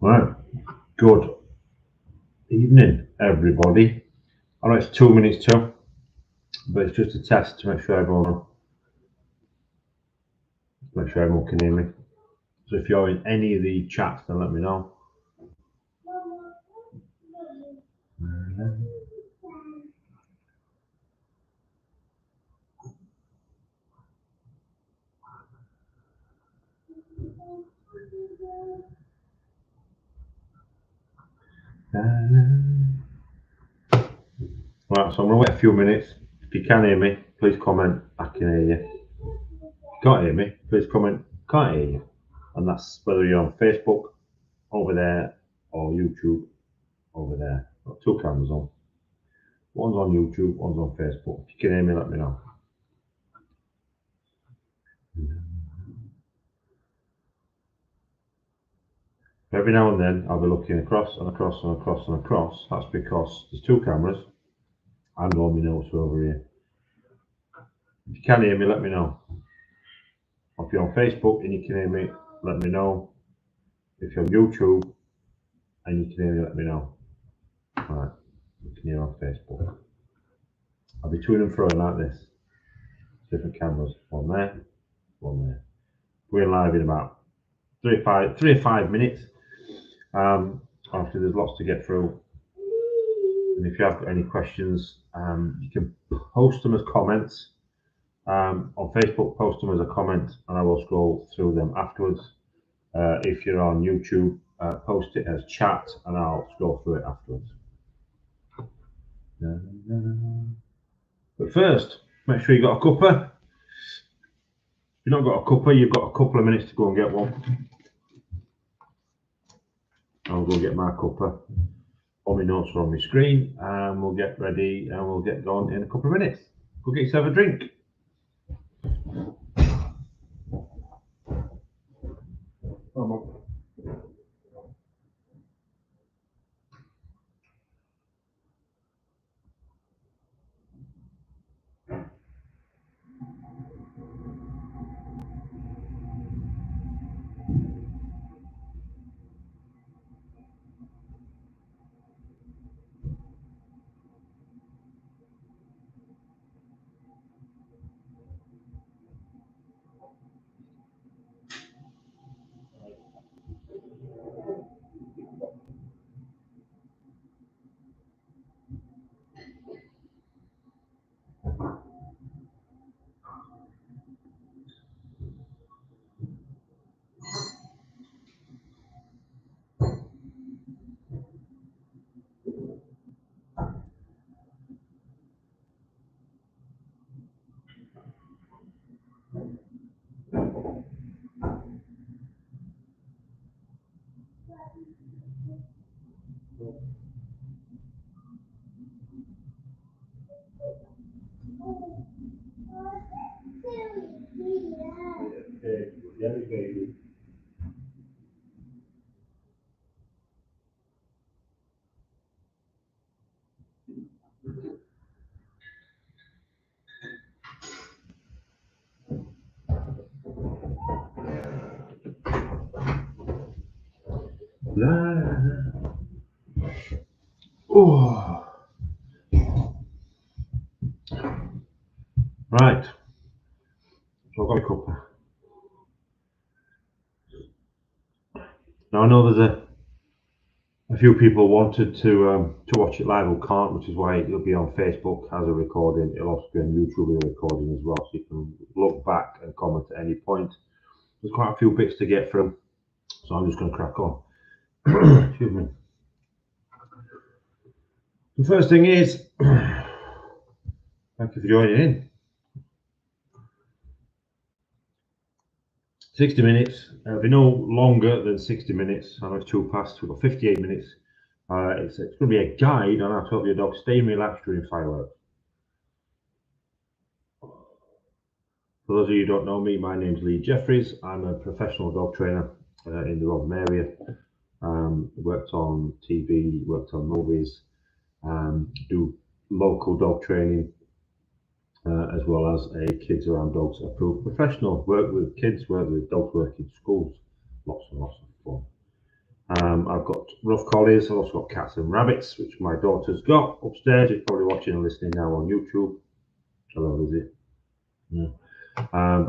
Right, good evening, everybody. I know it's 2 minutes to, but it's just a test to make sure everyone can hear me. So if you're in any of the chats, then let me know. Right, so I'm going to wait a few minutes. If you can hear me, please comment. I can hear you. If you can't hear me, please comment. Can't hear you. And that's whether you're on Facebook over there or YouTube over there. Got two cameras on. One's on YouTube, one's on Facebook. If you can hear me, let me know. Every now and then I'll be looking across and across and across and across. That's because there's two cameras and all my notes are over here. If you can hear me, let me know. If you're on Facebook and you can hear me, let me know. If you're on YouTube and you can hear me, let me know. Alright, you can hear on Facebook. I'll be to and fro like this. Different cameras. One there, one there. We're live in about 3 or 5 minutes. After there's lots to get through. And if you have any questions, you can post them as comments. On Facebook, post them as a comment and I will scroll through them afterwards. If you're on YouTube, post it as chat and I'll scroll through it afterwards. But first, make sure you got a cuppa. If you've not got a cuppa, you've got a couple of minutes to go and get one. I'll go get my cuppa. All my notes are on my screen and we'll get ready and we'll get going in a couple of minutes. Go get yourself a drink. Oh. Right, so I've got a cuppa. Now I know there's a few people wanted to watch it live who can't, which is why it'll be on Facebook as a recording. It'll also be on YouTube as a recording as well, so you can look back and comment at any point. There's quite a few bits to get through, so I'm just going to crack on. Excuse me. The first thing is, thank you for joining in. 60 minutes, it'll be no longer than 60 minutes. I know it's 2 past, we've got 58 minutes. It's going to be a guide on how to help your dog stay relaxed during fireworks. For those of you who don't know me, my name's Lee Jeffries. I'm a professional dog trainer in the Rotherham area. Worked on TV, worked on movies, do local dog training as well as a Kids Around Dogs approved professional. Work with kids, work with dogs, work in schools. Lots and lots of fun. I've got rough collies. I've also got cats and rabbits, which my daughter's got upstairs. She's probably watching and listening now on YouTube. Hello, Lizzie. Yeah.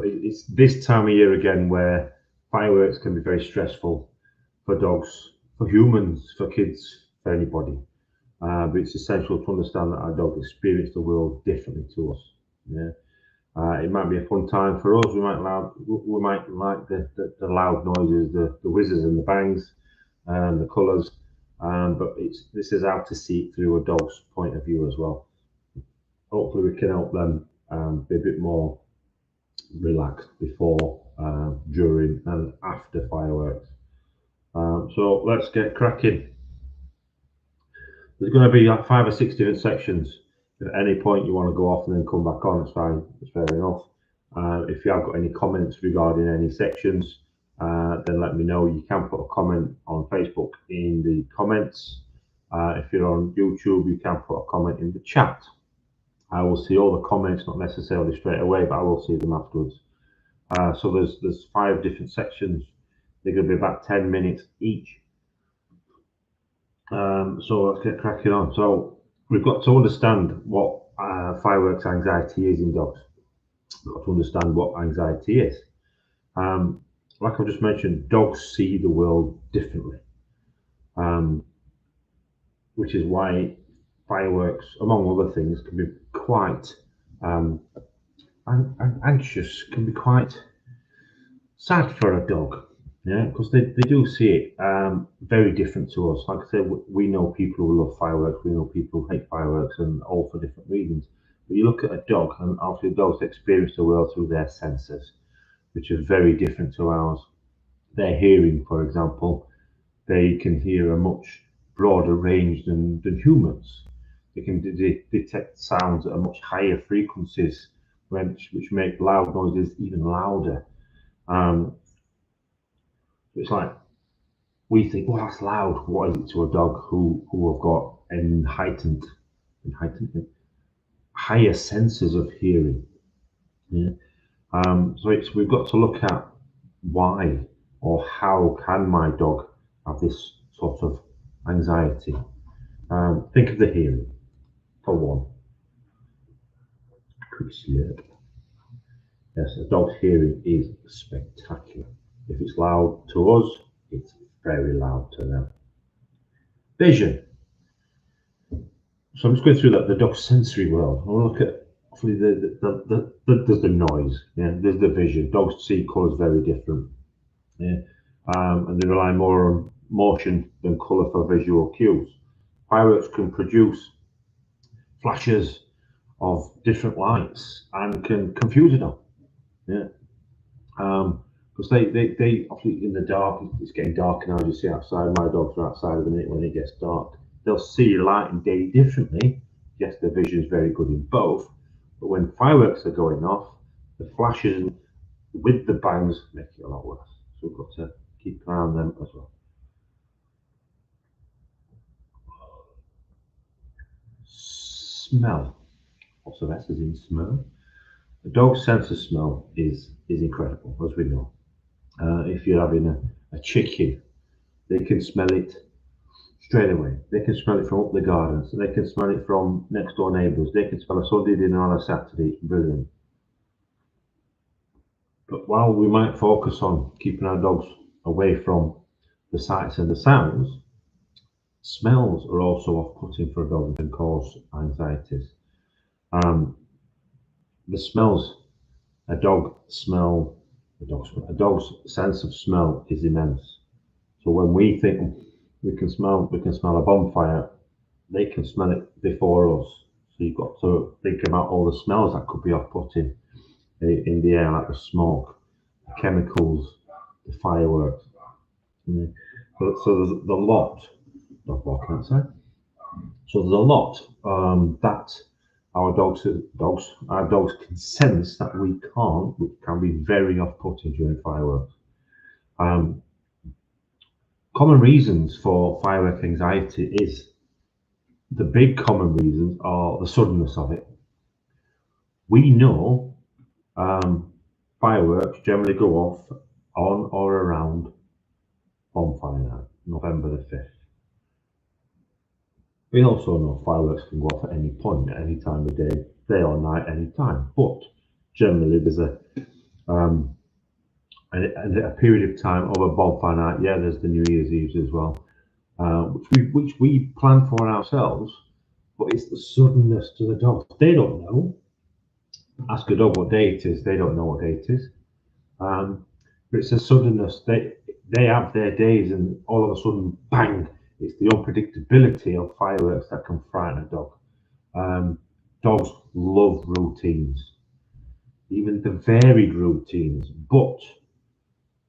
It's this time of year again where fireworks can be very stressful for dogs, for humans, for kids, for anybody. But it's essential to understand that our dogs experience the world differently to us. Yeah. It might be a fun time for us. We might like the loud noises, the whizzes and the bangs, the colours. But this is how to see it through a dog's point of view as well. Hopefully, we can help them be a bit more relaxed before, during, and after fireworks. So let's get cracking. There's going to be like 5 or 6 different sections. If at any point you want to go off and then come back on, it's fine. It's fair enough. If you have got any comments regarding any sections, then let me know. You can put a comment on Facebook in the comments. If you're on YouTube, you can put a comment in the chat. I will see all the comments, not necessarily straight away, but I will see them afterwards. So there's 5 different sections. They're going to be about 10 minutes each. So let's get cracking on. So we've got to understand what fireworks anxiety is in dogs. We've got to understand what anxiety is. Like I've just mentioned, dogs see the world differently, which is why fireworks, among other things, can be quite anxious, can be quite sad for a dog. Yeah, because they do see it very different to us. Like I said, we know people who love fireworks, we know people who hate fireworks, and all for different reasons. But you look at a dog, and obviously dogs experience the world through their senses, which is very different to ours. Their hearing, for example, they can hear a much broader range than humans. They can detect sounds at a much higher frequencies, which make loud noises even louder. It's like we think, well, that's loud. What is it to a dog who have got heightened higher senses of hearing? Yeah. So we've got to look at why or how can my dog have this sort of anxiety. Think of the hearing for one. Quick slurp. Yes, a dog's hearing is spectacular. If it's loud to us, it's very loud to them. Vision. So I'm just going through the dog's sensory world. I want to look at there's the noise. Yeah, there's the vision. Dogs see colours very different. Yeah, and they rely more on motion than colour for visual cues. Fireworks can produce flashes of different lights and can confuse a dog. Yeah. Because they obviously in the dark, it's getting dark now, as you see outside. My dogs are outside of the minute when it gets dark. They'll see light and day differently. Yes, their vision is very good in both, but when fireworks are going off, the flashes with the bangs make it a lot worse. So we've got to keep an eye on them as well. Smell. Lots of S's in smell. The dog's sense of smell is incredible, as we know. If you're having a chicken, they can smell it straight away. They can smell it from up the garden, so they can smell it from next door neighbours. They can smell a Sunday dinner on a Saturday. It's brilliant. But while we might focus on keeping our dogs away from the sights and the sounds, smells are also off-putting for a dog and can cause anxieties. The smells a dog's sense of smell is immense. So when we think we can smell a bonfire, they can smell it before us. So you've got to think about all the smells that could be off-putting in the air, like the smoke, the chemicals, the fireworks. So there's a lot. So there's a lot that our dogs can sense that we can't, which can be very off-putting during fireworks. Common reasons for firework anxiety is the big common reasons are the suddenness of it. We know fireworks generally go off on or around bonfire night, November the 5th. We also know fireworks can go off at any point, at any time of day or night, any time. But generally, there's um, a period of time over bonfire night. Yeah, there's the New Year's Eve as well, which we plan for ourselves. But it's the suddenness to the dogs. They don't know. Ask a dog what day it is. They don't know what day it is. But it's a suddenness. They have their days, and all of a sudden, bang! It's the unpredictability of fireworks that can frighten a dog. Dogs love routines, even the varied routines, but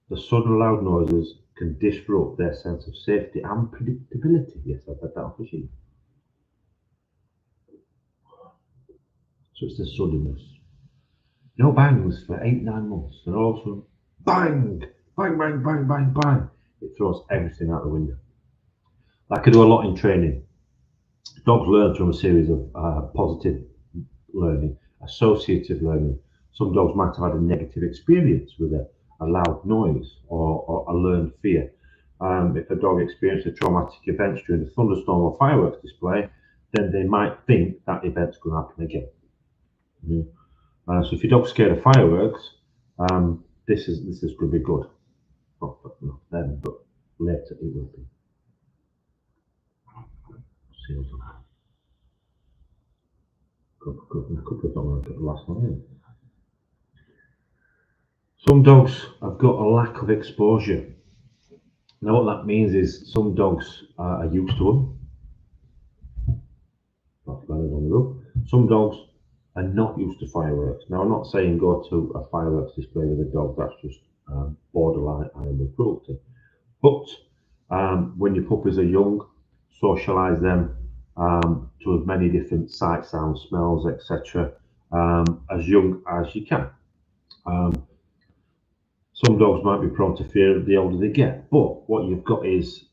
the sudden loud noises can disrupt their sense of safety and predictability. Yes, I've had that off the sheet. So it's the suddenness. No bangs for 8, 9 months, and all of a sudden, bang, bang, bang, bang, bang, bang. It throws everything out the window. Like I do a lot in training. Dogs learn from a series of positive learning, associative learning. Some dogs might have had a negative experience with a loud noise or a learned fear. If a dog experienced a traumatic event during a thunderstorm or fireworks display, then they might think that event's going to happen again. So if your dog's scared of fireworks, this is going to be good. Not then, but later it will be. See what's up. A couple of dogs got the last one in. Some dogs have got a lack of exposure. Now, what that means is some dogs are used to them. That's better on the roof. Some dogs are not used to fireworks. Now, I'm not saying go to a fireworks display with a dog. That's just borderline animal cruelty. But when your puppies are young, socialise them to as many different sights, sounds, smells, etc. As young as you can. Some dogs might be prone to fear the older they get, but what you've got is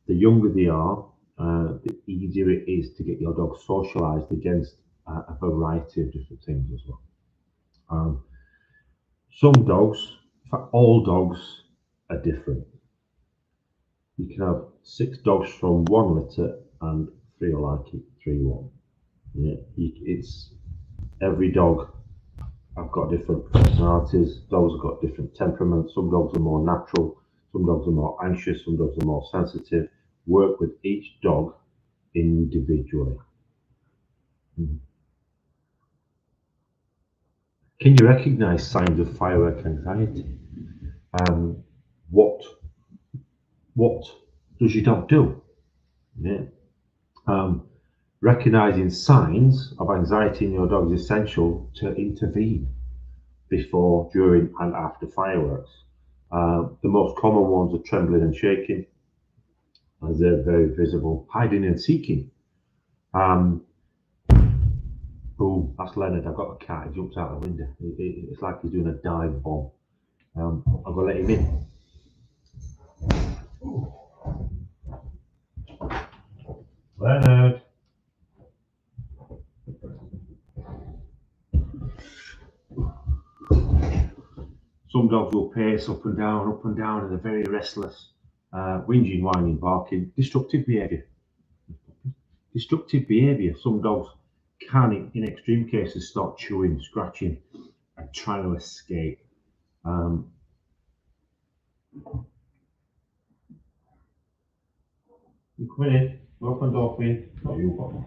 the younger they are, the easier it is to get your dog socialised against a variety of different things as well. Some dogs, in fact, all dogs are different. You can have 6 dogs from one litter and 3 are like it, 3 won't. Yeah, it's every dog. I've got different personalities. Dogs have got different temperaments. Some dogs are more natural. Some dogs are more anxious. Some dogs are more sensitive. Work with each dog individually. Can you recognise signs of firework anxiety? What does your dog do? Yeah. Recognising signs of anxiety in your dog is essential to intervene before, during, and after fireworks. The most common ones are trembling and shaking, as they're very visible, hiding and seeking. Oh, that's Leonard. I've got a cat. He jumps out the window. It's like he's doing a dive bomb. I'm going to let him in. Leonard. Some dogs will pace up and down, and they're very restless. Whinging, whining, barking, destructive behaviour. Destructive behaviour. Some dogs can, in extreme cases, start chewing, scratching, and trying to escape. You come in, open door for you. Not you, Bob.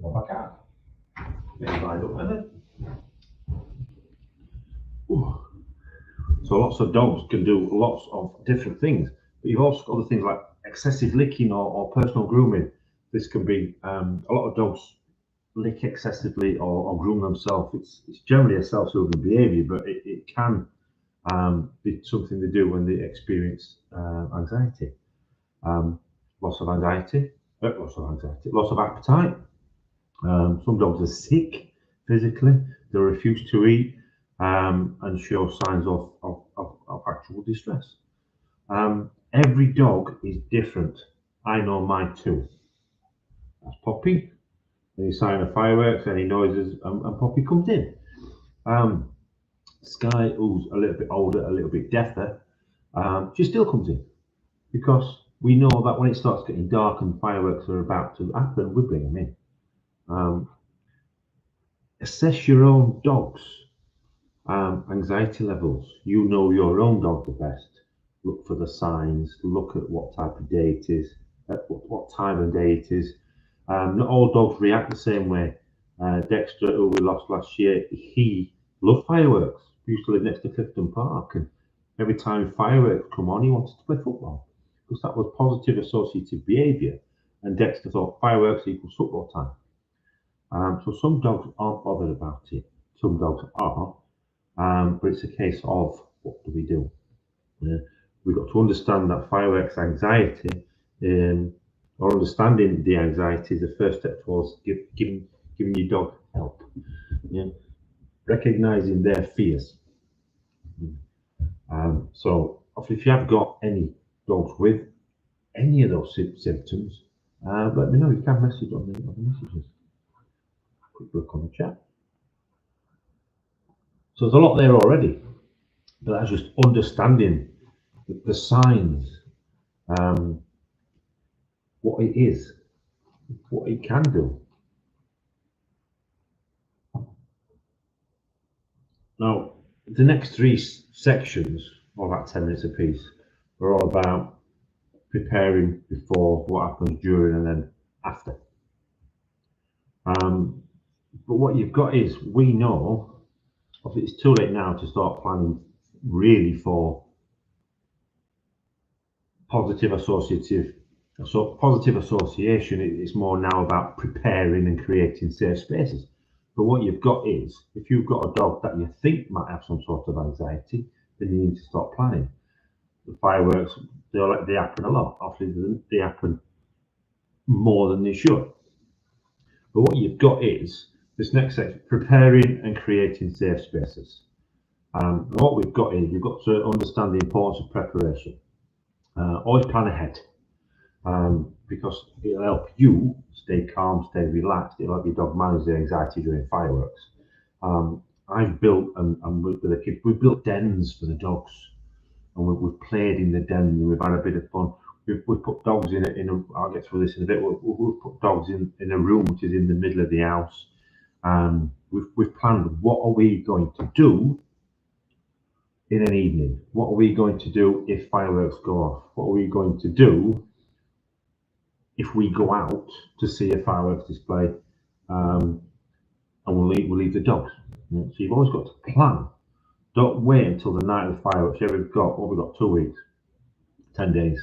What back out? Get you lined up with it. So lots of dogs can do lots of different things, but you've also got other things like excessive licking or personal grooming. This can be a lot of dogs lick excessively or groom themselves. It's generally a self-soothing behaviour, but it can be something they do when they experience anxiety. Loss of appetite. Some dogs are sick physically. They refuse to eat and show signs of actual distress. Every dog is different. I know my two. That's Poppy. Any sign of fireworks, any noises, and Poppy comes in. Sky, who's a little bit older, a little bit deafer, she still comes in because we know that when it starts getting dark and fireworks are about to happen, we bring them in. Assess your own dog's anxiety levels. You know your own dog the best. Look for the signs, look at what type of day it is, at what time of day it is. Not all dogs react the same way. Dexter, who we lost last year, he loved fireworks. He used to live next to Clifton Park, and every time fireworks come on, he wanted to play football because that was positive associative behaviour. And Dexter thought fireworks equals football time. So some dogs aren't bothered about it. Some dogs are, but it's a case of what do we do? We've got to understand that fireworks anxiety, or understanding the anxiety, is the first step towards giving your dog help. Recognizing their fears. So if you have got any dogs with any of those symptoms, let me know. You can message on the messages. Quick look on the chat. So there's a lot there already, but that's just understanding the signs, what it is, what it can do. Now, the next three sections, or about 10 minutes apiece, are all about preparing before, what happens during, and then after. But what you've got is, we know, it's too late now to start planning really for positive association. It's more now about preparing and creating safe spaces. But what you've got is, if you've got a dog that you think might have some sort of anxiety, then you need to start planning. The fireworks, they happen a lot. Often they happen more than they should. But what you've got is this next section: preparing and creating safe spaces. What we've got is, you've got to understand the importance of preparation. Always plan ahead, because it'll help you stay calm, stay relaxed. It'll help your dog manage their anxiety during fireworks. I've built, and with the kids, we've built dens for the dogs, and we've played in the den, and we've had a bit of fun. We've put dogs in a. I'll get through this in a bit. We've put dogs in a room which is in the middle of the house. We've planned, what are we going to do in an evening? What are we going to do if fireworks go off? What are we going to do if we go out to see a fireworks display, and we'll leave the dogs? So you've always got to plan. Don't wait until the night of the fireworks. We've got 2 weeks, 10 days.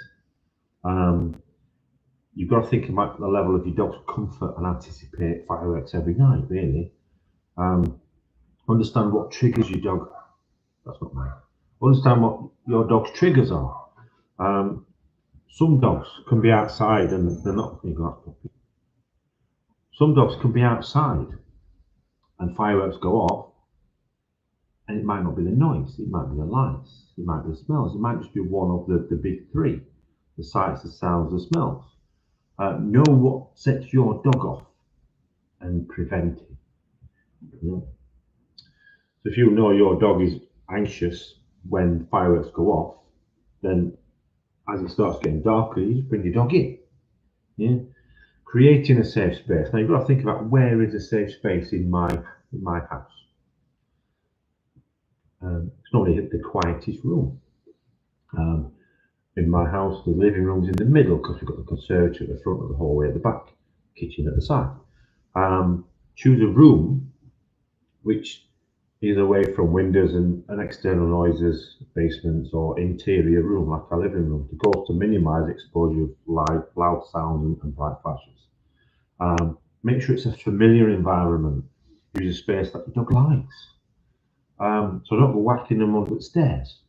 You've got to think about the level of your dog's comfort and anticipate fireworks every night, really. Understand what triggers your dog. That's not mine. Understand what your dog's triggers are. Some dogs can be outside and they're not. Some dogs can be outside and fireworks go off, and it might not be the noise, it might be the lights, it might be the smells, it might just be one of the big three: the sights, the sounds, the smells. Know what sets your dog off and prevent it. So if you know your dog is anxious when fireworks go off, then as it starts getting darker, you just bring your dog in. Creating a safe space. Now you've got to think about, where is a safe space in my house? It's normally the quietest room. In my house, the living room's in the middle because we've got the conservatory at the front, of the hallway at the back, kitchen at the side. Choose a room which is away from windows and external noises, basements, or interior room like our living room. The goal is to minimise exposure of loud sounds and bright flashes. Make sure it's a familiar environment. Use a space that your dog likes. So don't go whacking them under the stairs.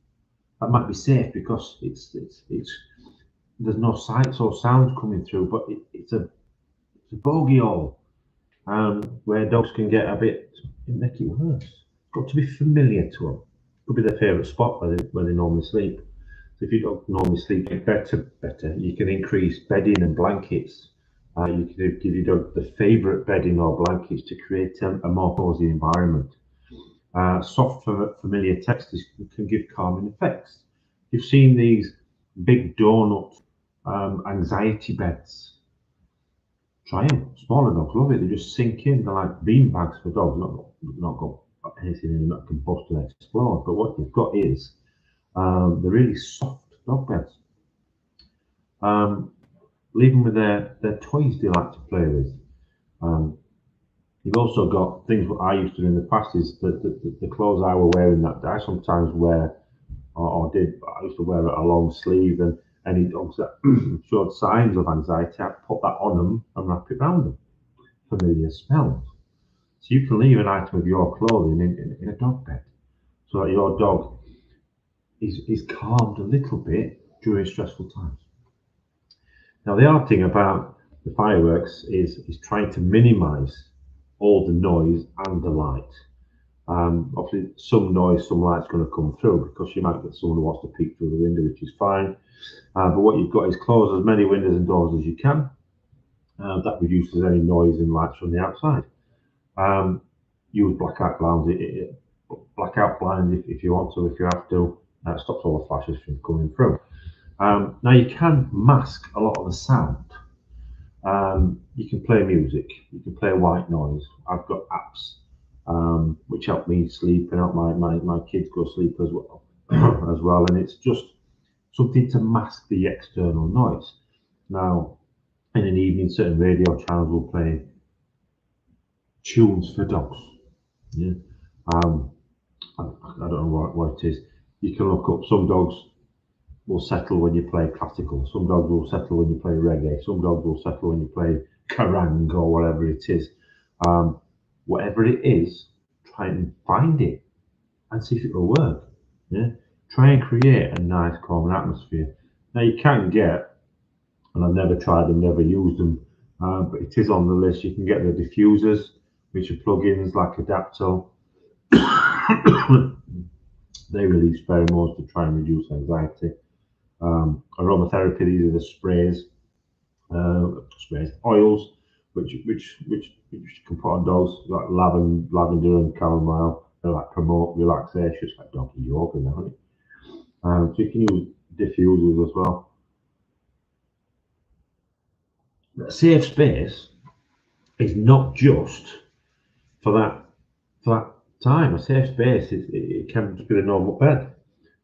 That might be safe because there's no sights or sounds coming through, but it's a bogey hole, where dogs can get a bit, make it worse. It's got to be familiar to them. Could be their favourite spot where they normally sleep. So if your dog normally sleeps better, you can increase bedding and blankets. You can give your dog the favourite bedding or blankets to create a more cosy environment. Soft, familiar textures can give calming effects. You've seen these big donut anxiety beds. Try them. Smaller dogs love it. They just sink in. They're like bean bags for dogs. Not got anything in them that can bust and explode. But what you've got is the really soft dog beds. Leave them with their toys they like to play with. You've also got things what I used to do in the past is the clothes I were wearing that day. I sometimes wear I used to wear a long sleeve, and any dogs that showed signs of anxiety, I'd put that on them and wrap it around them. Familiar smells. So you can leave an item of your clothing in a dog bed so that your dog is calmed a little bit during stressful times. Now, the hard thing about the fireworks is trying to minimize all the noise and the light. Obviously, some noise, some light's going to come through because you might get someone who wants to peek through the window, which is fine. But what you've got is close as many windows and doors as you can. That reduces any noise and lights from the outside. Use blackout blinds, if you want to, if you have to. Stops all the flashes from coming through. Now you can mask a lot of the sound. You can play music, you can play white noise. I've got apps which help me sleep and help my kids go sleep as well, as well. And it's just something to mask the external noise. Now, in an evening, certain radio channels will play tunes for dogs. Yeah, I don't know what it is. You can look up. Some dogs will settle when you play classical. Some dogs will settle when you play reggae. Some dogs will settle when you play karang or whatever it is. Whatever it is, try and find it and see if it will work. Yeah, try and create a nice, calming atmosphere. Now you can get, and I've never tried them, never used them, but it is on the list. You can get the diffusers, which are plugins like Adapto. They release pheromones to try and reduce anxiety. Aromatherapy, these are the oils, which you can put on dogs, like lavender and chamomile. They like promote relaxation. It's like doggy yoga now, isn't it? So you can use diffusers as well. A safe space is not just for that time. A safe space it can just be a normal bed.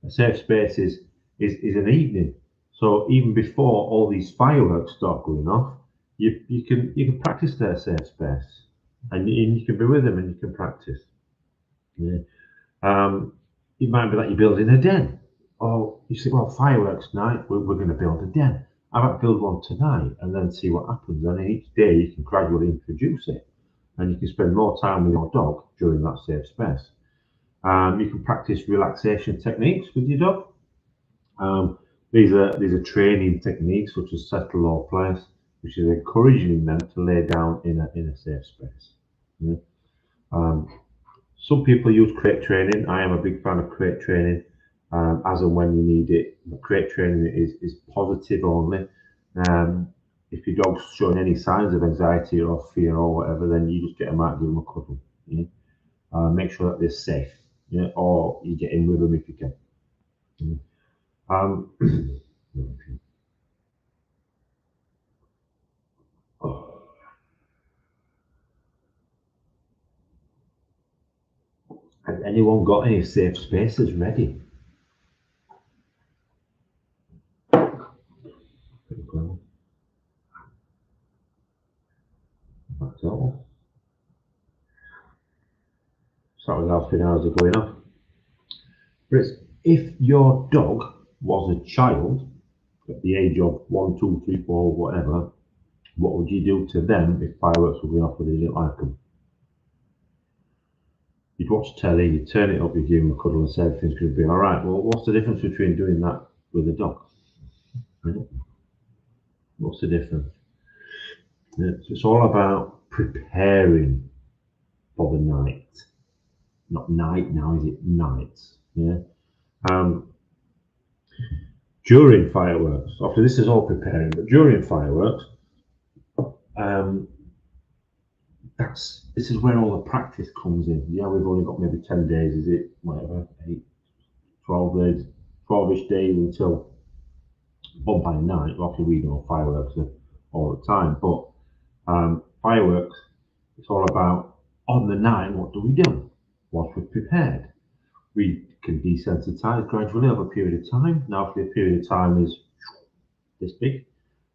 A safe space is an evening. So even before all these fireworks start going off, you can practice their safe space, and you can be with them and you can practice. Yeah. It might be that you're building a den, or you say, well, fireworks night, we're going to build a den. I might build one tonight and then see what happens. And each day you can gradually introduce it, and you can spend more time with your dog during that safe space. You can practice relaxation techniques with your dog. These are training techniques such as settle or place, which is encouraging them to lay down in a safe space. Yeah. Some people use crate training. I am a big fan of crate training, as and when you need it. Crate training is positive only. If your dog's showing any signs of anxiety or fear or whatever, then you just get them out and give them a cuddle. Yeah? Make sure that they're safe, yeah? Or you get in with them if you can. Yeah? Has anyone got any safe spaces ready? That's all. So that was half an hours going off. But if your dog was a child at the age of 1, 2, 3, 4, whatever, what would you do to them if fireworks were going off and you didn't like them? You'd watch telly, you'd turn it up, you'd give them a cuddle and say everything's going to be all right. Well, what's the difference between doing that with a dog? Right? What's the difference? It's all about preparing for the night. Not night now, is it? Night. Yeah. During fireworks, after this is all preparing, but during fireworks, this is where all the practice comes in. Yeah, we've only got maybe 10 days, is it? Whatever, 8, 12 days, 12-ish days until bonfire night. Obviously, we know fireworks all the time, but fireworks, it's all about on the night, what do we do? Once we're prepared, we can desensitize gradually over a period of time. Now, if the period of time is this big,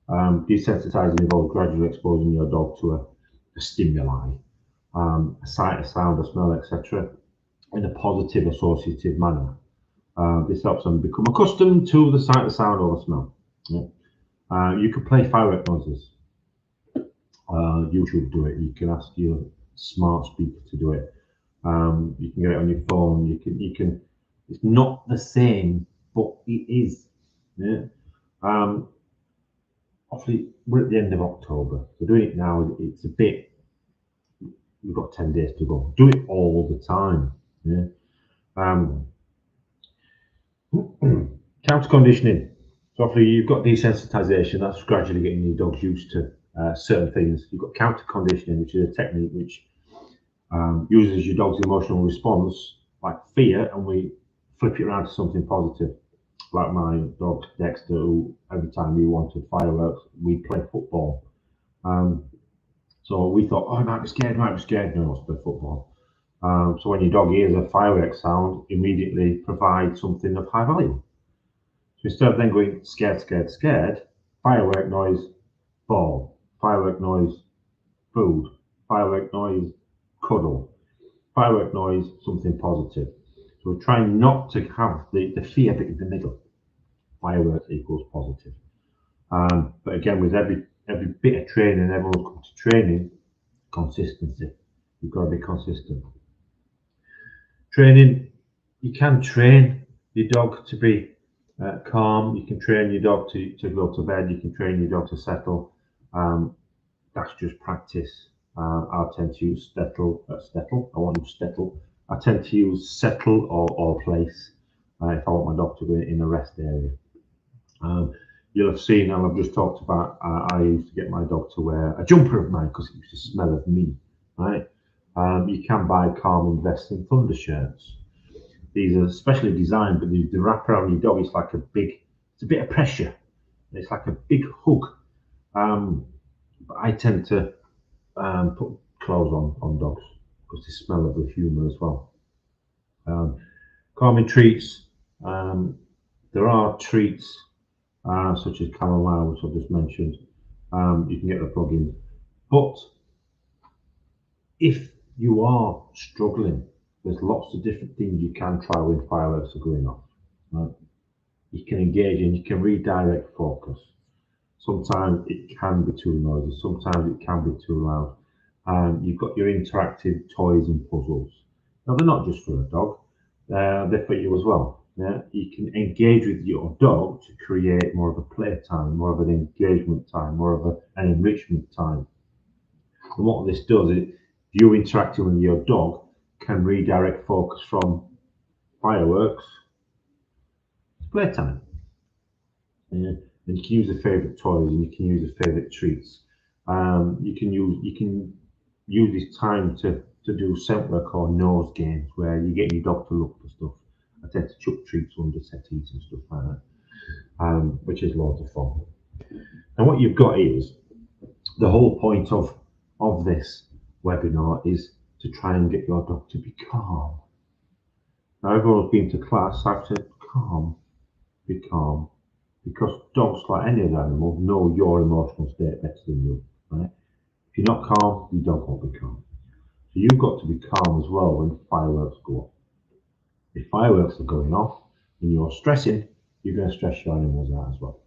desensitizing involves gradually exposing your dog to a stimuli, a sight, a sound, a smell, etc., in a positive associative manner. This helps them become accustomed to the sight, the sound, or the smell. Yeah. You can play firework noises. YouTube do it. You can ask your smart speaker to do it. You can get it on your phone. You can. It's not the same, but it is. Yeah. Obviously, we're at the end of October. So doing it now, it's a bit. We've got 10 days to go. Do it all the time. Yeah. Counter conditioning. So obviously you've got desensitization. That's gradually getting your dogs used to certain things. You've got counter conditioning, which is a technique which uses your dog's emotional response, like fear, and we flip it around to something positive. Like my dog Dexter, who every time we wanted fireworks, we'd play football. So we thought, oh, I might be scared, No, let's play football. So when your dog hears a firework sound, immediately provide something of high value. So instead of then going scared, scared, scared, firework noise, ball, firework noise, food, firework noise, cuddle, firework noise, something positive. So we're trying not to have the fear bit in the middle. Fireworks equals positive. But again, with every bit of training, everyone comes to training, consistency. You've got to be consistent. Training, you can train your dog to be calm. You can train your dog to go to bed. You can train your dog to settle. That's just practice. I tend to use settle. I want to settle. I tend to use settle or place if I want my dog to be in a rest area. You'll have seen, and I've just talked about, I used to get my dog to wear a jumper of mine because it used to smell of me, right? You can buy calming vests and thunder shirts. These are specially designed, but the wrap around your dog is like it's a bit of pressure. It's like a big hug. But I tend to put clothes on dogs because they smell of the humour as well. Calming treats. There are treats such as chamomile, which I just mentioned. You can get the plug-in. But if you are struggling, there's lots of different things you can try when fireworks are going off. Right? You can engage and you can redirect focus. Sometimes it can be too noisy, sometimes it can be too loud. You've got your interactive toys and puzzles. Now, they're not just for a dog, they're for you as well. Yeah? You can engage with your dog to create more of a play time, more of an engagement time, more of an enrichment time. And what this does is, you interacting with your dog can redirect focus from fireworks to playtime. Yeah? And you can use the favourite toys and you can use the favourite treats. You can use this time to do scent work or nose games where you get your dog to look for stuff. I tend to chuck treats under settees and stuff like that, which is loads of fun. And what you've got is the whole point of this webinar is to try and get your dog to be calm. Now, everyone's been to class, I've said calm, be calm, because dogs, like any other animal, know your emotional state better than you. Right? If you're not calm, your dog won't be calm. So you've got to be calm as well when fireworks go off. If fireworks are going off and you're stressing, you're going to stress your animals out as well.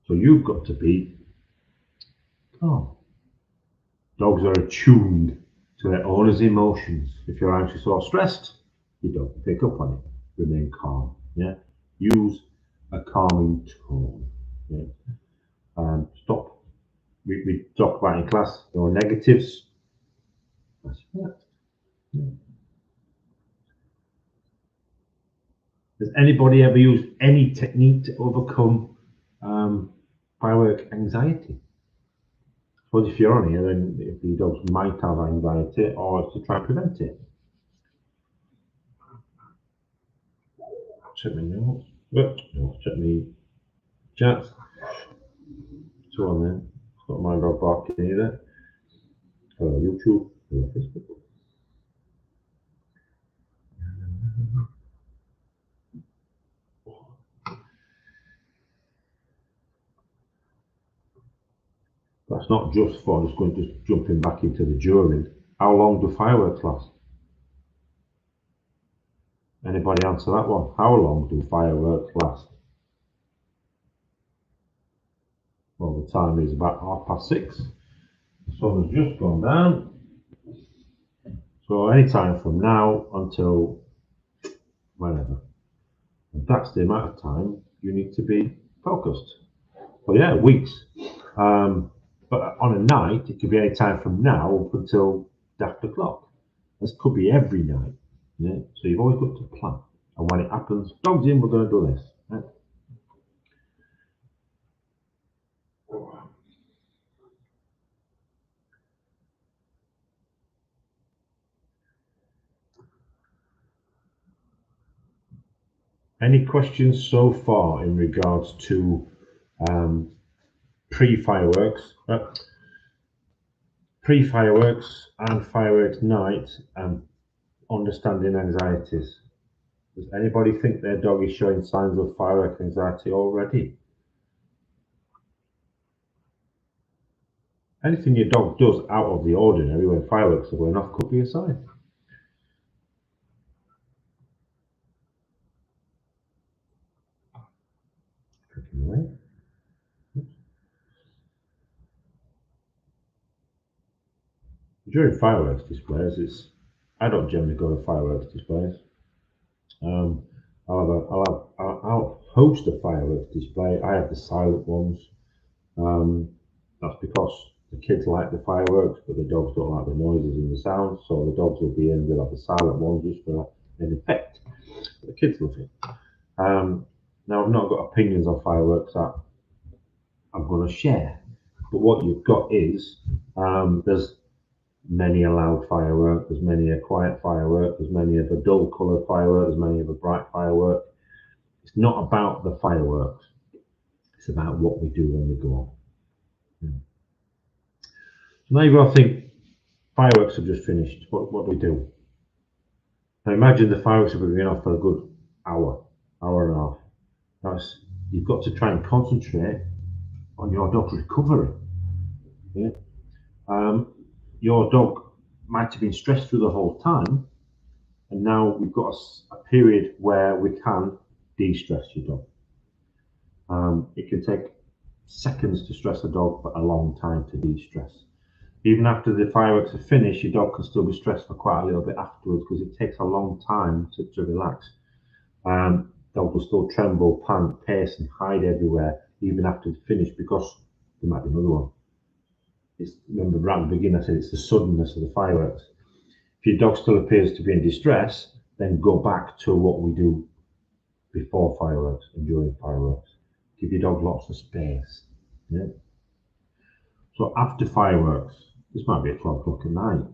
So you've got to be calm. Dogs are attuned to their owner's emotions. If you're anxious or stressed, your dog will pick up on it. Remain calm. Yeah. Use a calming tone. Yeah. Stop. We talked about in class. No negatives. That's it. Yeah. Has anybody ever used any technique to overcome firework anxiety? Well, if you're on here, then if your dogs might have anxiety, or to try and prevent it. Check me notes. Check me chats. So on then. Not my dog barking either. Hello YouTube. Hello Facebook. That's not just for just jumping back into the during. How long do fireworks last? Anybody answer that one? How long do fireworks last? Well, the time is about 6:30. The sun has just gone down. So any time from now until whenever. And that's the amount of time you need to be focused. Well, yeah, weeks. But on a night, it could be any time from now up until after clock. This could be every night. Yeah? So you've always got to plan. And when it happens, dogs in, we're going to do this. Right? Any questions so far in regards to pre-fireworks and fireworks night and understanding anxieties? Does anybody think their dog is showing signs of firework anxiety already? Anything your dog does out of the ordinary when fireworks are going off could be a sign. Away. During fireworks displays, I don't generally go to fireworks displays. I'll host a fireworks display. I have the silent ones. That's because the kids like the fireworks, but the dogs don't like the noises and the sounds. So the dogs will be in. They'll have the silent ones just for an effect. But the kids love it. Now I've not got opinions on fireworks that I'm going to share. But what you've got is there's many a loud firework, there's many a quiet firework, there's many of a dull coloured firework, there's many of a bright firework. It's not about the fireworks, it's about what we do when we go on. So now you've got to think, fireworks have just finished, what do we do? Now imagine the fireworks have been going off for a good hour and a half. You've got to try and concentrate on your dog's recovery. Yeah? Your dog might have been stressed through the whole time, and now we've got a period where we can de-stress your dog. It can take seconds to stress a dog, but a long time to de-stress. Even after the fireworks are finished, your dog can still be stressed for quite a little bit afterwards because it takes a long time to relax. Dog will still tremble, pant, pace, and hide everywhere, even after it's finished, because there might be another one. Remember right at the beginning I said it's the suddenness of the fireworks. If your dog still appears to be in distress, then go back to what we do before fireworks and during fireworks. Give your dog lots of space. Yeah? So after fireworks, this might be at 12 o'clock at night,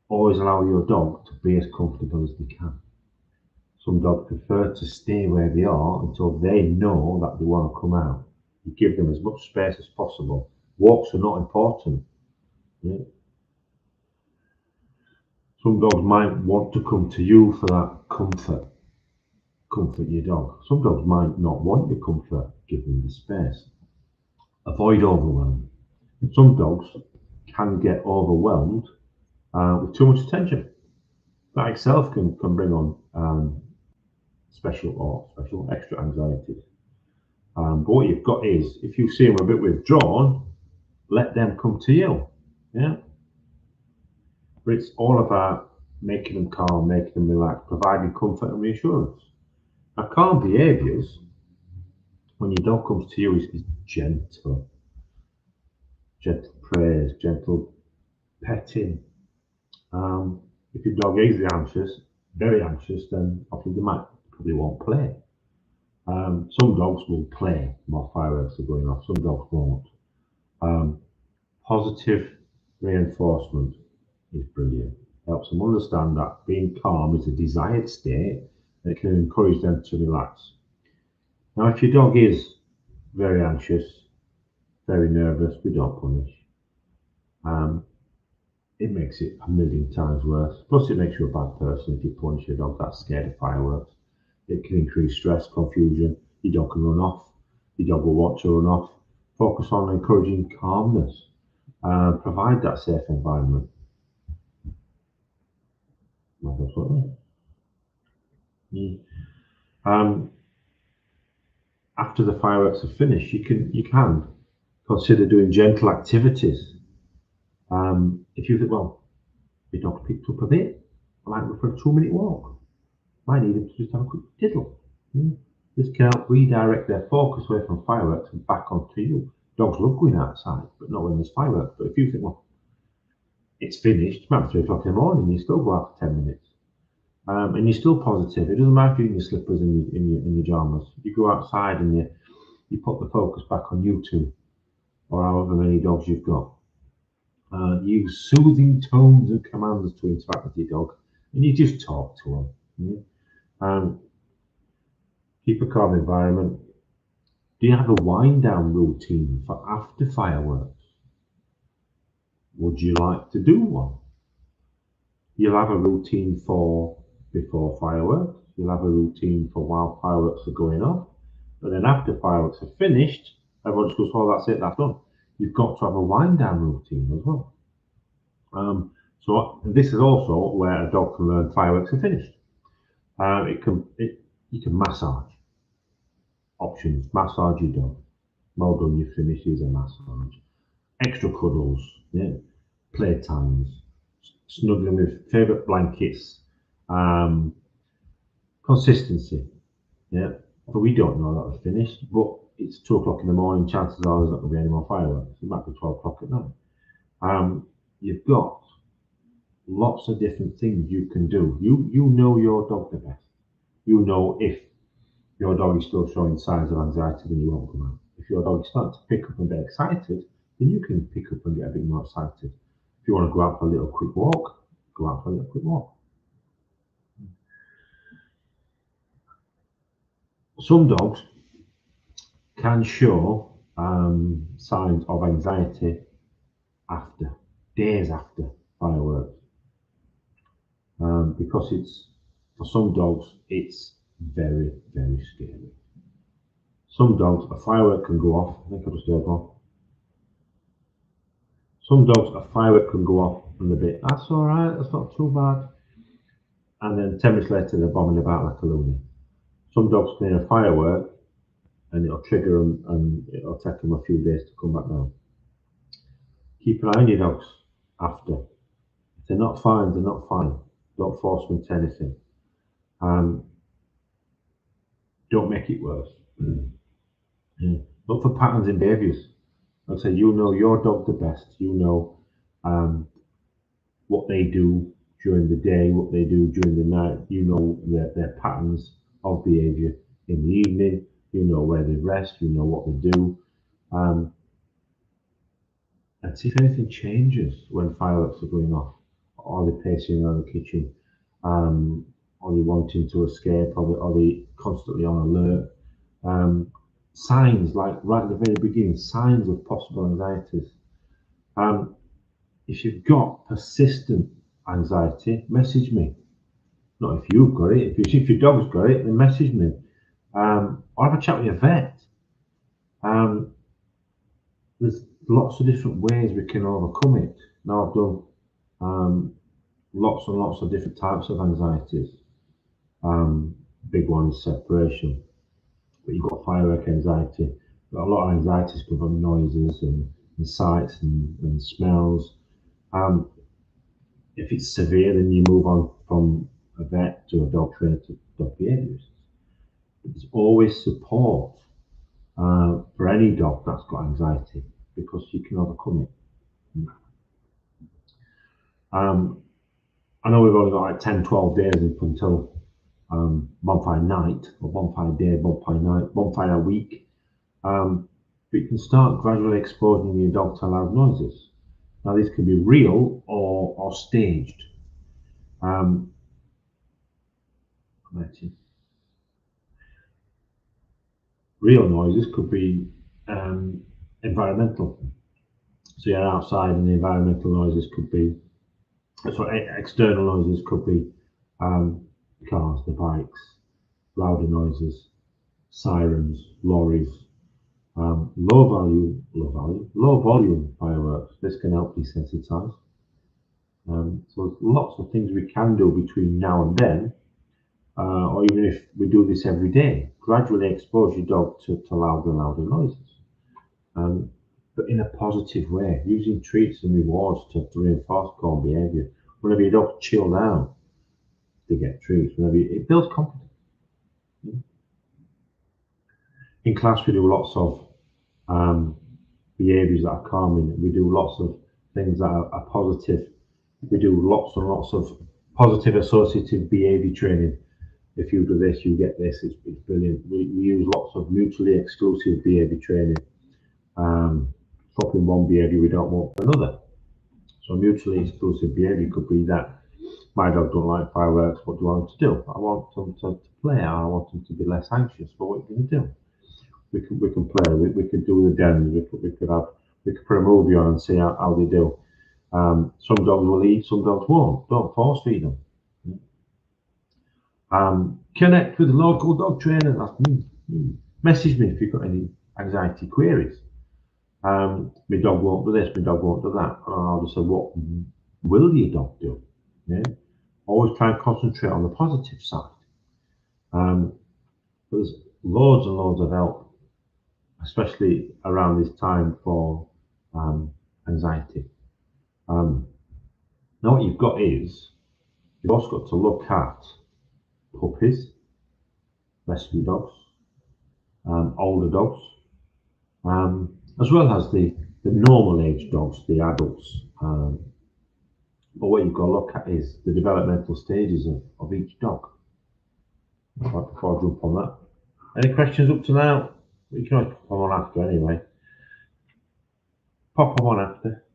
always allow your dog to be as comfortable as they can. Some dogs prefer to stay where they are until they know that they want to come out. You give them as much space as possible. Walks are not important. Yeah? Some dogs might want to come to you for that comfort. Comfort your dog. Some dogs might not want your comfort. Give them the space. Avoid overwhelm. Some dogs can get overwhelmed with too much attention. That itself can bring on special extra anxieties. But what you've got is, if you see them a bit withdrawn, let them come to you. Yeah. But it's all about making them calm, making them relax, providing comfort and reassurance. Now, calm behaviours, when your dog comes to you, is gentle. Gentle praise, gentle petting. If your dog is anxious, very anxious, then obviously they might probably won't play. Some dogs will play while fireworks are going off, some dogs won't. Um, Positive reinforcement is brilliant. Helps them understand that being calm is a desired state and it can encourage them to relax. Now, if your dog is very anxious, very nervous, we don't punish. Um, it makes it a million times worse. Plus, it makes you a bad person if you punish a dog that's scared of fireworks. It can increase stress, confusion. Your dog can run off. Your dog will want to run off. Focus on encouraging calmness. Provide that safe environment. Um, After the fireworks are finished, you can consider doing gentle activities. If you think, well, your dog picked up a bit, I might go for a 2 minute walk. Might need him to just have a quick diddle. This can help redirect their focus away from fireworks and back onto you. Dogs love going outside, but not when there's fireworks. But if you think, well, it's finished, it's about 3 o'clock in the morning, you still go out for 10 minutes. And you're still positive. It doesn't matter if you're in your slippers and in your pajamas. You go outside and you put the focus back on you two, or however many dogs you've got. Use soothing tones and commands to interact with your dog, and you just talk to them. Keep a calm environment. Do you have a wind down routine for after fireworks? Would you like to do one? You'll have a routine for before fireworks. You'll have a routine for while fireworks are going off. But then after fireworks are finished, everyone just goes, oh, that's it, that's done. You've got to have a wind down routine as well. So this is also where a dog can learn fireworks are finished. You can massage. Options: massage your dog. Well done, you finished. Here's a massage. Extra cuddles. Yeah. Playtimes. Snuggling with favourite blankets. Consistency. Yeah. But we don't know that we're finished. But it's 2 o'clock in the morning. Chances are there's not going to be any more fireworks. It might be 12 o'clock at night. You've got lots of different things you can do. You know your dog the best. You know if your dog is still showing signs of anxiety, then you won't come out. If your dog is starting to pick up and get excited, then you can pick up and get a bit more excited. If you want to go out for a little quick walk, go out for a little quick walk. Some dogs can show signs of anxiety after, days after fireworks. Because for some dogs, it's very, very scary. Some dogs, a firework can go off. I think I just heard one. Some dogs, a firework can go off and they're a bit, that's all right, that's not too bad. And then 10 minutes later, they're bombing about like a loony. Some dogs can hear a firework and it'll trigger them and it'll take them a few days to come back down. Keep an eye on your dogs after. If they're not fine, they're not fine. Don't force them to anything. Don't make it worse. Look for patterns in behaviours. I'd say you know your dog the best. You know what they do during the day, what they do during the night. You know their patterns of behaviour in the evening. You know where they rest. You know what they do. And see if anything changes when fireworks are going off. Are they pacing around the kitchen? Are they wanting to escape? Are they constantly on alert? Signs, like right at the very beginning, signs of possible anxieties. If you've got persistent anxiety, message me. Not if you've got it. If your dog's got it, then message me. Or have a chat with your vet. There's lots of different ways we can overcome it. Now I've done lots and lots of different types of anxieties. Big one is separation. But you've got firework anxiety. But a lot of anxieties come from noises and sights and smells. If it's severe, then you move on from a vet to a dog trainer to dog behaviourist. There's always support for any dog that's got anxiety because you can overcome it. I know we've only got like 10, 12 days up until bonfire night or bonfire day, bonfire night, bonfire week. But you can start gradually exposing your dog to loud noises. Now, this can be real or staged. Real noises could be environmental. So you're outside, and the environmental noises could be, sorry, external noises could be cars, the bikes, louder noises, sirens, lorries, low volume fireworks. This can help desensitize. So there's lots of things we can do between now and then, or even if we do this every day, gradually expose your dog to louder and louder noises. But in a positive way, using treats and rewards to reinforce calm behaviour. Whenever your dog's chilled out, they get treats. It builds confidence. In class, we do lots of behaviours that are calming. We do lots of things that are positive. We do lots and lots of positive associative behaviour training. If you do this, you get this. It's brilliant. We use lots of mutually exclusive behaviour training. Swapping one behaviour we don't want for another. So mutually exclusive behaviour could be that my dog don't like fireworks. What do I want to do? I want them to play. I want them to be less anxious. But what are you going to do? We can play. We could do the dens. We could put a movie on and see how they do. Some dogs will eat. Some dogs won't. Don't force feed them. Connect with a local dog trainer. That's me. Message me if you've got any anxiety queries. My dog won't do this, my dog won't do that. And I'll just say, what will your dog do? Yeah? Always try and concentrate on the positive side. There's loads and loads of help, especially around this time for anxiety. Now what you've got is, you've also got to look at puppies, rescue dogs, older dogs, as well as the normal age dogs, the adults. But what you've got to look at is the developmental stages of each dog. Before I jump on that. Any questions up to now? You can always pop them on after anyway. Pop them on after.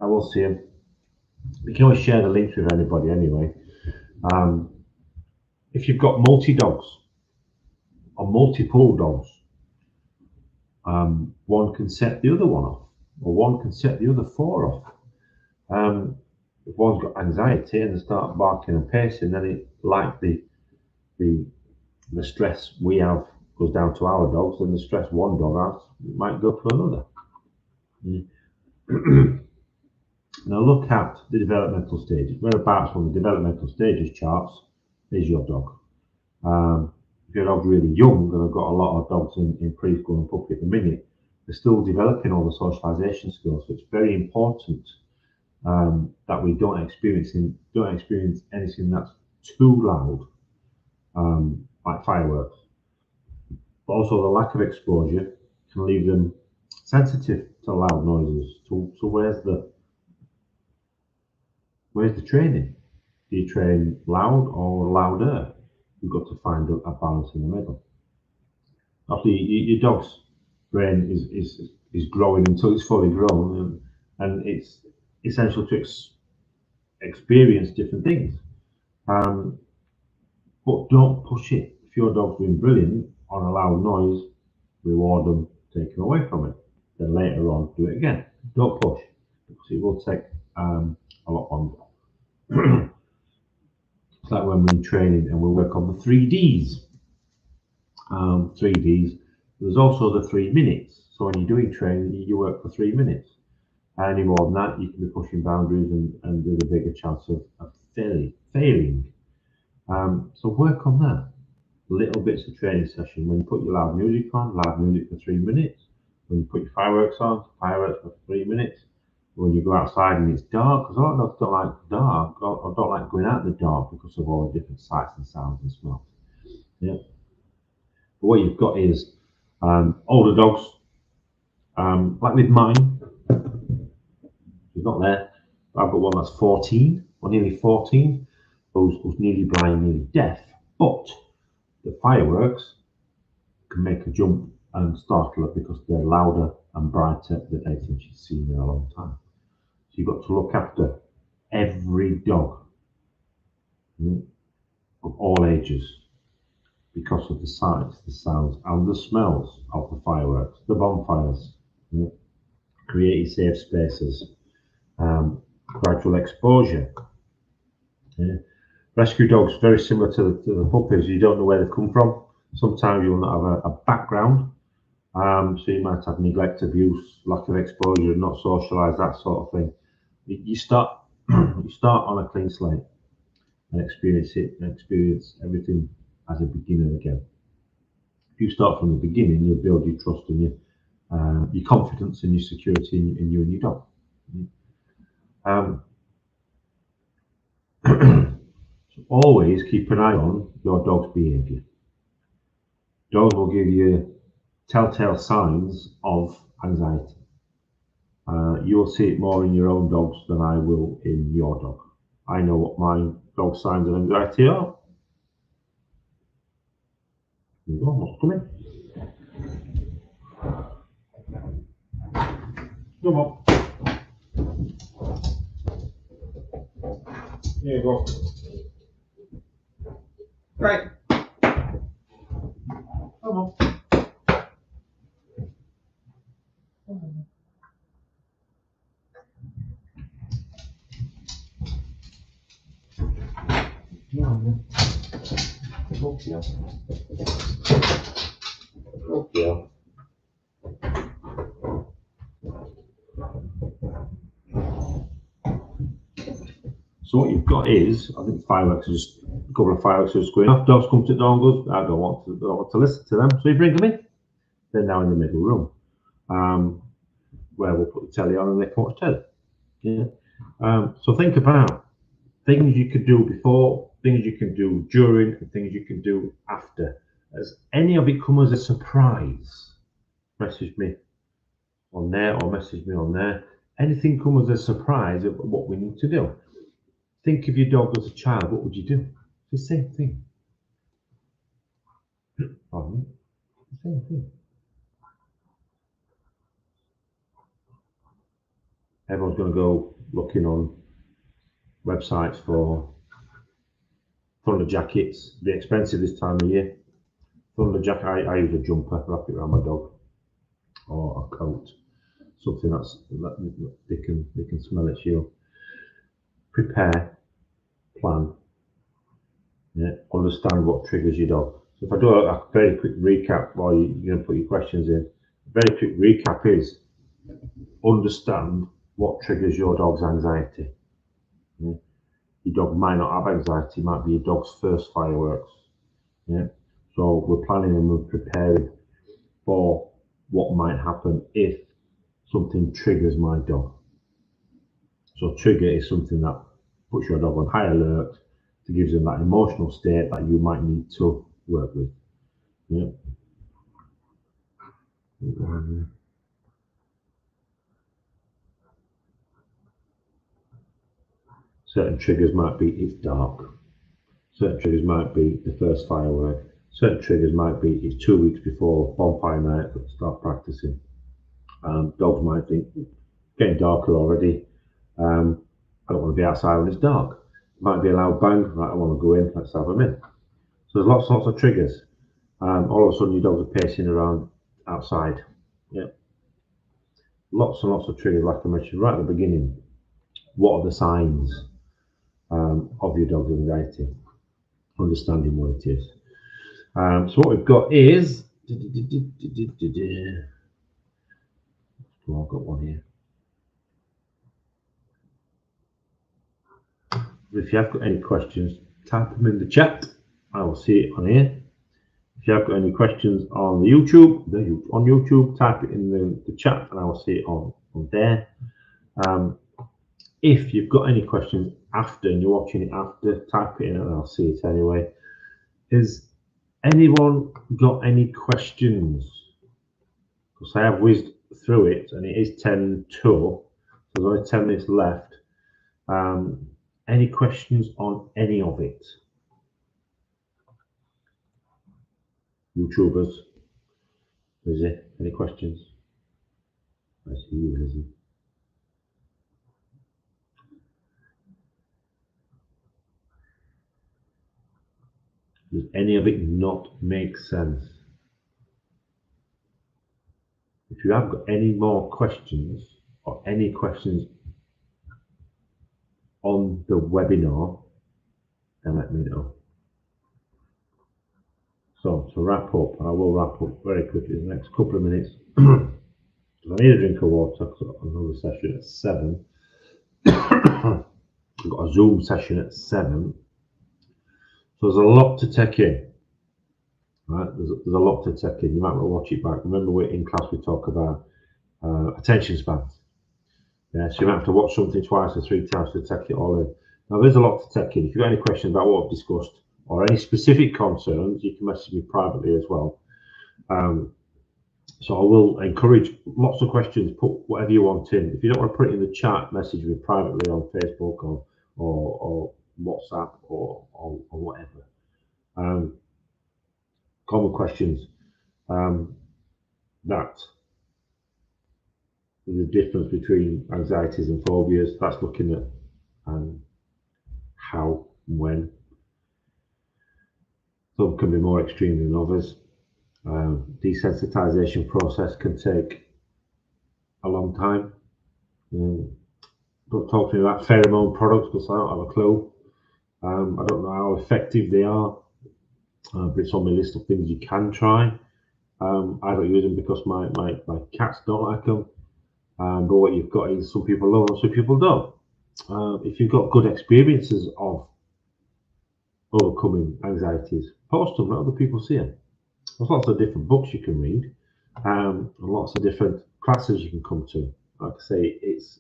I will see them. You can always share the links with anybody anyway. If you've got multi-dogs or multiple dogs, one can set the other one off, or one can set the other four off. If one's got anxiety and they start barking and pacing, then it, like the stress we have goes down to our dogs, and the stress one dog has might go to another. Now look at the developmental stages. Whereabouts on the developmental stages charts is your dog. If your dog's really young, and I've got a lot of dogs in preschool and puppy at the minute, they're still developing all the socialisation skills. So it's very important that we don't experience anything that's too loud, like fireworks. But also the lack of exposure can leave them sensitive to loud noises. So where's the training? Do you train loud or louder? You've got to find a balance in the middle. After your dog's brain is growing until it's fully grown, and it's essential to experience different things. But don't push it. If your dog's doing brilliant on a loud noise, reward them, take them away from it. Then later on, do it again. Don't push, because it will take a lot longer. It's like when we're in training and we work on the 3Ds. 3Ds. There's also the 3 minutes. So when you're doing training, you work for 3 minutes. Any more than that, you can be pushing boundaries, and there's a bigger chance of failing. So work on that. Little bits of training session. When you put your loud music on, loud music for 3 minutes. When you put your fireworks on, fireworks for 3 minutes. When you go outside and it's dark, because a lot of dogs don't like dark, or don't like going out in the dark because of all the different sights and sounds and smells. Yeah. But what you've got is older dogs, like with mine. He's not there. I've got one that's 14, or nearly 14, who's nearly blind, nearly deaf. But the fireworks can make a jump and startle her because they're louder and brighter than anything she's seen in a long time. So you've got to look after every dog of all ages because of the sights, the sounds, and the smells of the fireworks, the bonfires. Create safe spaces, gradual exposure. Rescue dogs very similar to the puppies. You don't know where they come from. Sometimes you'll not have a background, so you might have neglect, abuse, lack of exposure, not socialised, that sort of thing. You start on a clean slate and experience everything as a beginner again. If you start from the beginning, you'll build your trust and your confidence and your security in you and your dog. So always keep an eye on your dog's behaviour. Dogs will give you telltale signs of anxiety. You will see it more in your own dogs than I will in your dog. I know what my dog's signs of anxiety are. There you go, what's coming? Come on. Here you go. Right. Come on. Okay. So what you've got is, I think fireworks are just a couple of fireworks are just going off. Dogs come to the door and goes, I don't want to listen to them. So you bring them in. They're now in the middle room, where we'll put the telly on and they can watch telly. Yeah. So think about things you could do before, things you can do during, and things you can do after. As any of it come as a surprise, message me on there or message me on there. Anything come as a surprise of what we need to do. Think of your dog as a child, what would you do? It's the same thing. Pardon me? The same thing. Everyone's going to go looking on websites for thunder jackets. They're expensive this time of year. Thunder jacket, I use a jumper, wrap it around my dog, or a coat, something that they can smell it. You'll prepare, plan, understand what triggers your dog. So if I do a very quick recap while you're going to put your questions in, a very quick recap is understand what triggers your dog's anxiety. Your dog might not have anxiety, it might be your dog's first fireworks. So we're planning and we're preparing for what might happen if something triggers my dog. So trigger is something that puts your dog on high alert, to give them that emotional state that you might need to work with. Certain triggers might be it's dark. Certain triggers might be the first firework. Certain triggers might be it's 2 weeks before bonfire night, let's start practicing. Dogs might think, getting darker already, I don't want to be outside when it's dark. It might be a loud bang, right, I want to go in, let's have them in. So there's lots of triggers. All of a sudden your dogs are pacing around outside. Lots and lots of triggers, like I mentioned right at the beginning. What are the signs of your dog's anxiety? Understanding what it is. So what we've got is, I've got one here. If you have got any questions, type them in the chat. I will see it on here. If you have got any questions on the YouTube, type it in the chat and I will see it on there. If you've got any questions after and you're watching it after, type it in and I'll see it anyway. Has anyone got any questions? Because I have whizzed through it and it is 10 to, so there's only 10 minutes left. Any questions on any of it? YouTubers. Lizzie, any questions? I see you, Lizzie. Does any of it not make sense? If you have got any more questions or any questions on the webinar, then let me know. So to wrap up, I will wrap up very quickly in the next couple of minutes. I need a drink of water because I've got another session at 7. We've got a Zoom session at 7. So there's a lot to take in. Right? There's a lot to take in. You might want to watch it back. Remember, in class we talk about attention spans. Yeah, so you might have to watch something twice or 3 times to take it all in. Now there's a lot to take in. If you've got any questions about what I've discussed or any specific concerns, you can message me privately as well. So I will encourage lots of questions. Put whatever you want in. If you don't want to put it in the chat, message me privately on Facebook or WhatsApp or whatever. Common questions. That the difference between anxieties and phobias. That's looking at how and when. Some can be more extreme than others. Desensitization process can take a long time. Don't talk to me about pheromone products because I don't have a clue. I don't know how effective they are, but it's on my list of things you can try. I don't use them because my cats don't like them. But what you've got is some people love them, some people don't. If you've got good experiences of overcoming anxieties, post them, let other people see them. There's lots of different books you can read, and lots of different classes you can come to. Like I say, it's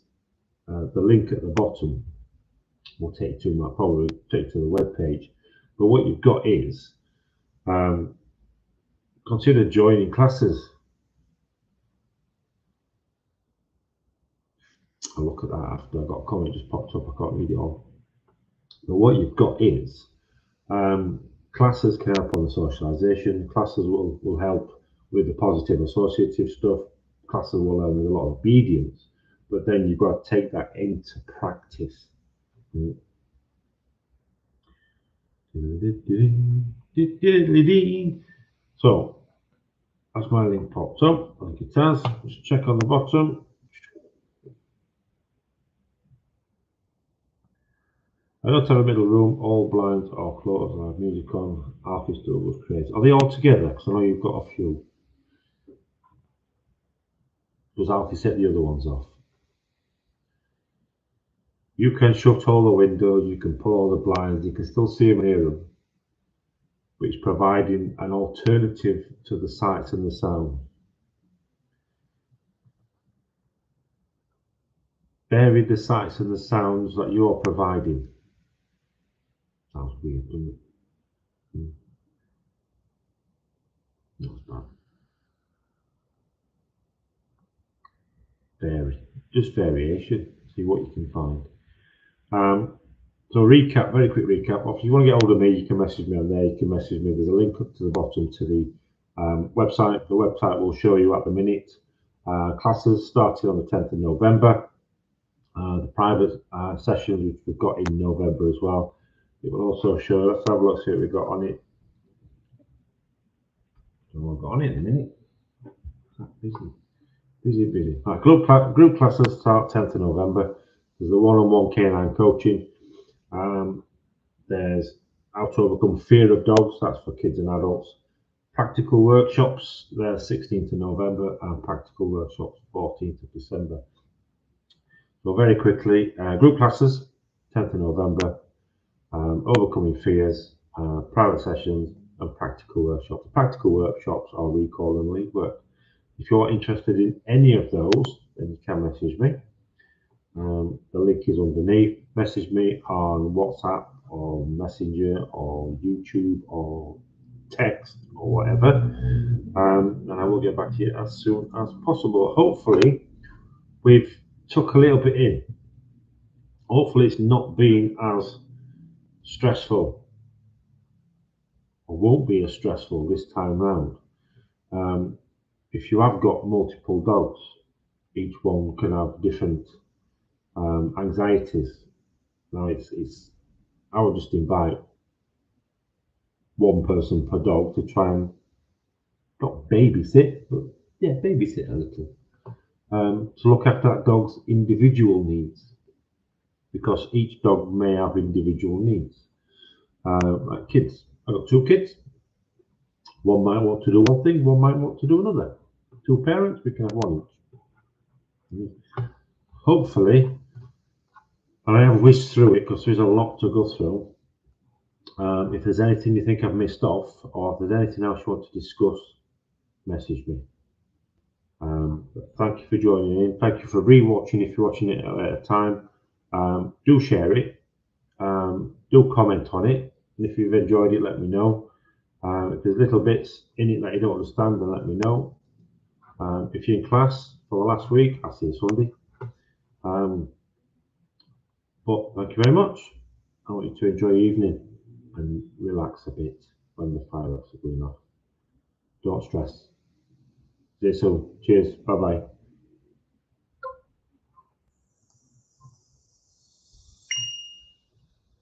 the link at the bottom will take you to probably take you to the web page. But what you've got is consider joining classes. I'll look at that after. I've got a comment just popped up. I can't read it all. But what you've got is classes can help on the socialization. Classes will help with the positive associative stuff. Classes will learn with a lot of obedience. But then you've got to take that into practice. So as my link pops up, like it has, just check on the bottom. I don't have a middle room, all blinds are closed, I have music on, Alfie still was created. Are they all together? Because I know you've got a few. Does Alfie set the other ones off? You can shut all the windows, you can pull all the blinds, you can still see them and hear them. But it's providing an alternative to the sights and the sound. Vary the sights and the sounds that you're providing. Sounds weird, doesn't it? No, it's not. Vary. Just variation. See what you can find. So recap, very quick recap. If you want to get hold of me, you can message me on there. You can message me. There's a link up to the bottom to the website. The website will show you at the minute. Classes starting on the 10th of November. The private sessions which we've got in November as well. It will also show, let's have a look, see what we've got on it. What I've got on it in a minute. Busy. Right, group classes start 10th of November. There's the one-on-one canine coaching. There's how to overcome fear of dogs. That's for kids and adults. Practical workshops. They're 16th of November and practical workshops 14th of December. So very quickly, group classes 10th of November. Overcoming fears, private sessions, and practical workshops. The practical workshops are recall and lead work. If you're interested in any of those, then you can message me. The link is underneath. Message me on WhatsApp or Messenger or YouTube or text or whatever, and I will get back to you as soon as possible. Hopefully, we've took a little bit in. Hopefully, it's not been as stressful or won't be as stressful this time round. If you have got multiple dogs, each one can have different anxieties. Now I would just invite one person per dog to try and not babysit, but yeah, babysit a little. To look after that dog's individual needs, because each dog may have individual needs. Like kids, I've got 2 kids. One might want to do one thing, one might want to do another. 2 parents, we can have one each. Hopefully, and I have whizzed through it because there's a lot to go through. If there's anything you think I've missed off, or if there's anything else you want to discuss, message me. But thank you for joining in. Thank you for rewatching if you're watching it at a time. Do share it. Do comment on it. And if you've enjoyed it, let me know. If there's little bits in it that you don't understand, then let me know. If you're in class for the last week, I'll see you Sunday. But thank you very much. I want you to enjoy your evening and relax a bit when the fireworks are going off. Don't stress. See you soon. Cheers. Bye bye.